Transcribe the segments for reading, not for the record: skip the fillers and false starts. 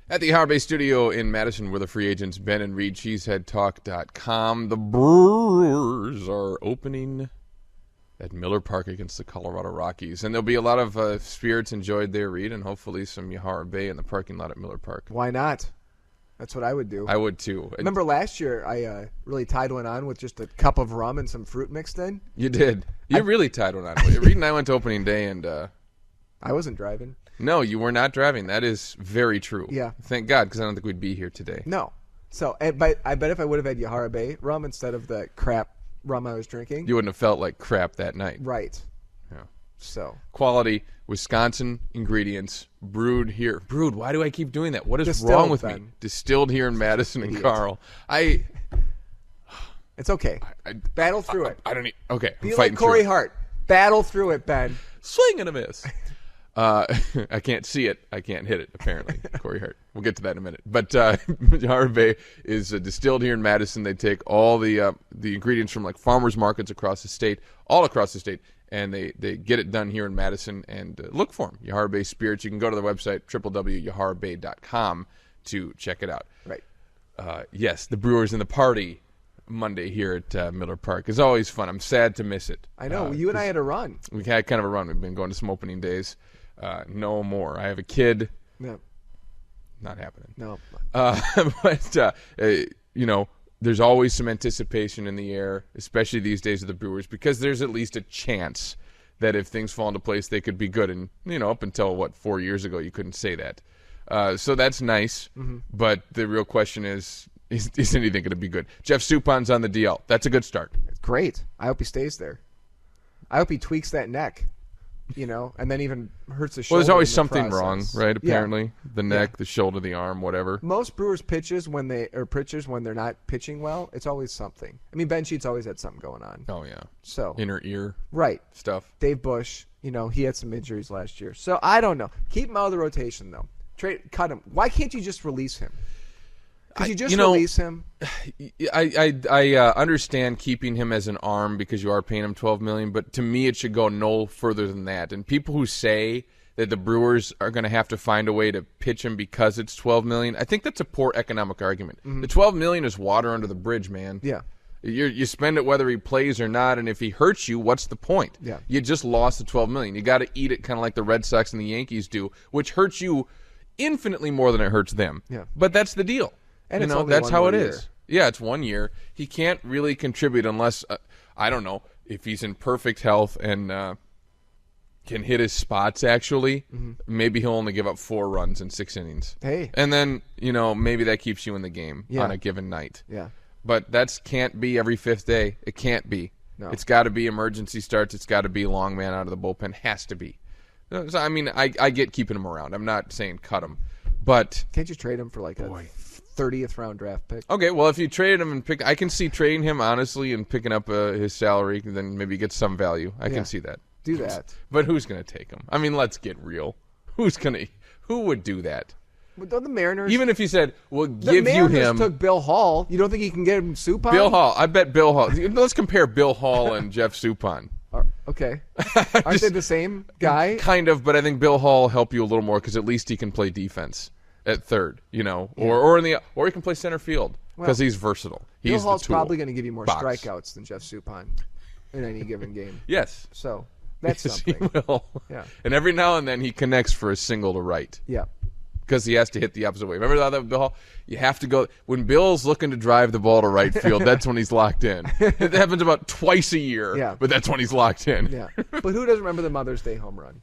At the Harbay Studio in Madison, we're the free agents, Ben and Reed, cheeseheadtalk.com. The Brewers are opening at Miller Park against the Colorado Rockies. And there'll be a lot of spirits enjoyed there, Reed, and hopefully some Harbay in the parking lot at Miller Park. Why not? That's what I would do. I would, too. Remember last year I really tied one on with just a cup of rum and some fruit mixed in? You did. You really tied one on. Reed and I went to opening day, and I wasn't driving. No, you were not driving. That is very true. Yeah. Thank God, because I don't think we'd be here today. No. So, but I bet if I would have had Harbay rum instead of the crap rum I was drinking, you wouldn't have felt like crap that night. Right. Yeah. So. Quality, Wisconsin ingredients, brewed here. Brewed, why do I keep doing that? What is Distilled, wrong with Ben. me? Distilled here in Madison and Idiot. Carl. It's okay. Battle through it. I don't need. Okay, Be I'm like fighting Corey through it. Hart. Battle through it, Ben. Swing and a miss. I can't see it. I can't hit it, apparently. Corey Hart. We'll get to that in a minute. But Harbay is distilled here in Madison. They take all the ingredients from like farmers markets across the state, all across the state, and they get it done here in Madison. And look for them, Harbay Spirits. You can go to the website, www.yaharbay.com, to check it out. Right. Yes, the Brewers in the party Monday here at Miller Park is always fun. I'm sad to miss it. I know. You and I had a run. We had kind of a run. We've been going to some opening days. No more. I have a kid. No. Not happening. No. But, there's always some anticipation in the air, especially these days of the Brewers, because there's at least a chance that if things fall into place, they could be good. And, up until, 4 years ago, you couldn't say that. So that's nice. Mm-hmm. But the real question is anything going to be good? Jeff Supan's on the DL. That's a good start. Great. I hope he stays there. I hope he tweaks that neck. And then even hurts the shoulder. Well, there's always in the something process. wrong, right? Apparently, Yeah. the neck, the shoulder, the arm, whatever. Most Brewers pitchers when they're not pitching well, it's always something. I mean, Ben Sheets always had something going on. Oh yeah. So inner ear, right stuff. Dave Bush, he had some injuries last year. So I don't know. Keep him out of the rotation though. Cut him. Why can't you just release him? Could you just release him? I understand keeping him as an arm because you are paying him $12 million, but to me it should go no further than that. And people who say that the Brewers are going to have to find a way to pitch him because it's $12 million, I think that's a poor economic argument. Mm-hmm. The $12 million is water under the bridge, man. Yeah. You spend it whether he plays or not, and if he hurts you, what's the point? Yeah. You just lost the $12 million. You got to eat it kind of like the Red Sox and the Yankees do, which hurts you infinitely more than it hurts them. Yeah. But that's the deal. And that's how it year. is. Yeah, it's 1 year. He can't really contribute unless, I don't know, if he's in perfect health and can hit his spots, actually. Mm-hmm. Maybe he'll only give up 4 runs in 6 innings. Hey. And then, maybe that keeps you in the game on a given night. Yeah. But that can't be every 5th day. It can't be. No. It's got to be emergency starts. It's got to be long man out of the bullpen. Has to be. So, I mean, I get keeping him around. I'm not saying cut him. But can't you trade him for like a 30th round draft pick? Okay, well, if you traded him and I can see trading him, honestly, and picking up his salary, then maybe get some value. I can see that. Do that. But who's going to take him? I mean, let's get real. Who would do that? Well, don't the Mariners? Even if he said, we'll give you him. The him. Mariners took Bill Hall. You don't think he can get him Suppan? Bill Hall. I bet Bill Hall. Let's compare Bill Hall and Jeff Suppan. Okay. Aren't they the same guy? Kind of, but I think Bill Hall will help you a little more because at least he can play defense at third, or he can play center field because he's versatile. Bill Hall's probably going to give you more strikeouts than Jeff Suppan in any given game. Yes. So that's something. He will. Yeah. And every now and then he connects for a single to right. Yeah. Because he has to hit the opposite way. Remember that with Bill Hall? You have to go when Bill's looking to drive the ball to right field. That's when he's locked in. It happens about twice a year. Yeah. But that's when he's locked in. Yeah. But who doesn't remember the Mother's Day home run?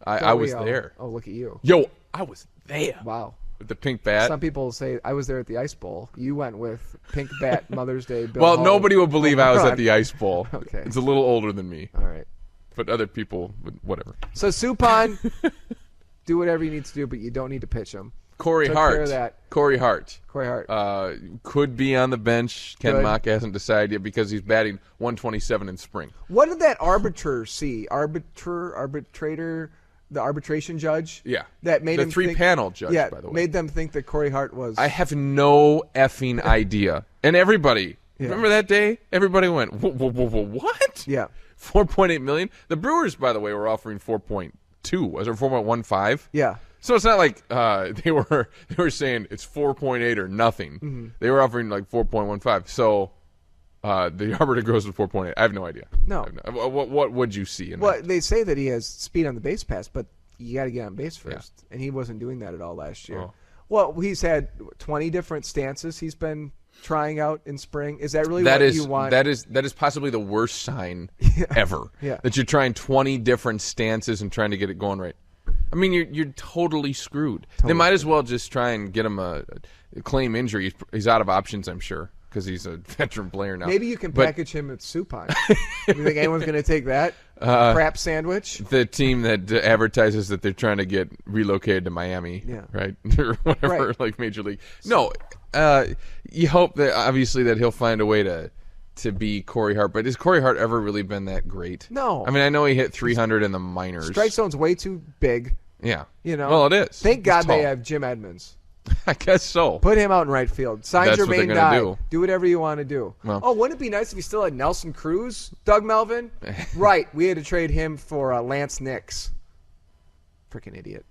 I was there. Oh, look at you. Yo, I was there. Wow. With the pink bat. Some people say I was there at the Ice Bowl. You went with pink bat, Mother's Day. Bill Well, Hall, nobody will believe I was at the Ice Bowl. Okay. It's a little older than me. All right. But other people, whatever. So Suppan, do whatever you need to do, but you don't need to pitch him. Corey Took Hart. care of that. Corey Hart. Could be on the bench. Ken Mock hasn't decided yet because he's batting 127 in spring. What did that arbiter see? Arbitrator, the arbitration judge? Yeah. That made the him three-panel judge, by the way. Made them think that Corey Hart was... I have no effing idea. And everybody, remember that day? Everybody went, what? Yeah. $4.8 million? The Brewers, by the way, were offering 4.2. Was it 4.15? Yeah. So it's not like they were saying it's 4.8 or nothing. Mm-hmm. They were offering like 4.15. So the Arbiter goes with 4.8. I have no idea. No. What would you see in Well, that? they say that he has speed on the base pass, but you got to get on base first, and he wasn't doing that at all last year. Oh. Well, he's had 20 different stances he's been trying out in spring. Is that really you want? That is possibly the worst sign ever. Yeah. That you're trying 20 different stances and trying to get it going right. I mean, you're totally screwed. They might as well just try and get him a claim injury. He's out of options, I'm sure, because he's a veteran player now. Maybe you can package him with Supine. You think anyone's going to take that crap sandwich? The team that advertises that they're trying to get relocated to Miami, right, or whatever, like Major League. No, you hope that obviously that he'll find a way to be Corey Hart, but has Corey Hart ever really been that great? No. I mean, I know he hit 300 in the minors. Strike zone's way too big. Yeah. Well, it is. Thank God tall. they have Jim Edmonds. I guess so. Put him out in right field. Sign That's what they're Jermaine gonna Dye. Do whatever you want to do. Well. Wouldn't it be nice if you still had Nelson Cruz, Doug Melvin? Right. We had to trade him for Lance Nix. Freaking idiot.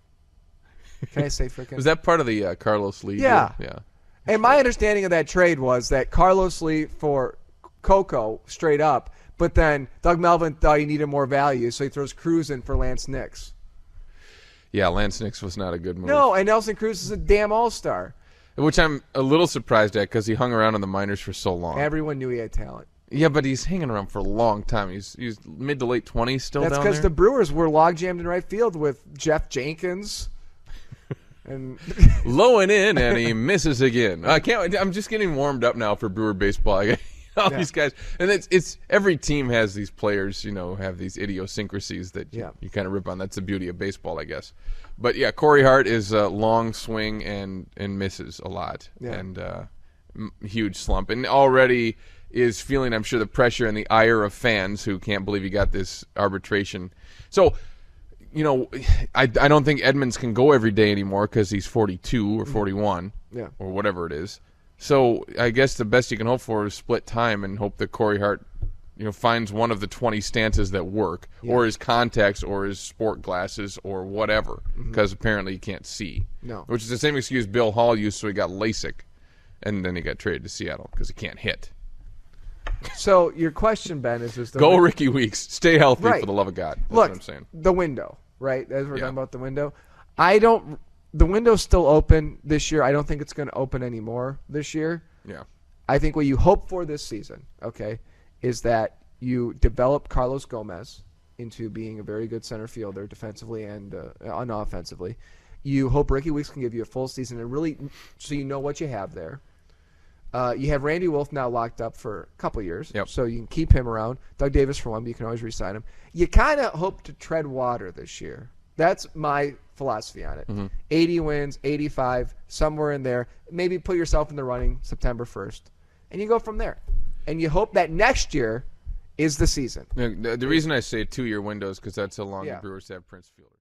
Can I say freaking? Was that part of the Carlos Lee? Yeah. Deal? Yeah. And my understanding of that trade was that Carlos Lee for Coco straight up, but then Doug Melvin thought he needed more value, so he throws Cruz in for Lance Nix. Yeah, Lance Nix was not a good move. No, and Nelson Cruz is a damn all-star. Which I'm a little surprised at because he hung around in the minors for so long. Everyone knew he had talent. Yeah, but he's hanging around for a long time. He's mid to late 20s still That's down there. because the Brewers were logjammed in right field with Jeff Jenkins. And low and in, and he misses again. I'm just getting warmed up now for Brewer baseball. These guys, and it's every team has these players, have these idiosyncrasies that you kind of rip on. That's the beauty of baseball, I guess. But yeah, Corey Hart is a long swing and misses a lot, and huge slump, and already is feeling, I'm sure, the pressure and the ire of fans who can't believe he got this arbitration. So, I don't think Edmonds can go every day anymore because he's 42 or 41 or whatever it is. So I guess the best you can hope for is split time and hope that Corey Hart, finds one of the 20 stances that work, or his contacts, or his sport glasses, or whatever, because apparently he can't see. No. Which is the same excuse Bill Hall used, so he got LASIK, and then he got traded to Seattle because he can't hit. So your question, Ben, is go Ricky Weeks, stay healthy for the love of God. That's what I'm saying. The window, right? As we're talking about the window, the window's still open this year. I don't think it's going to open anymore this year. Yeah. I think what you hope for this season, is that you develop Carlos Gomez into being a very good center fielder defensively and offensively. You hope Ricky Weeks can give you a full season and really so you know what you have there. You have Randy Wolf now locked up for a couple years, so you can keep him around. Doug Davis for one, but you can always re-sign him. You kind of hope to tread water this year. That's my philosophy on it. 80 wins, 85, somewhere in there. Maybe put yourself in the running September 1st, and you go from there. And you hope that next year is the season. The reason I say 2-year windows because that's how long the Brewers have Prince Fielder.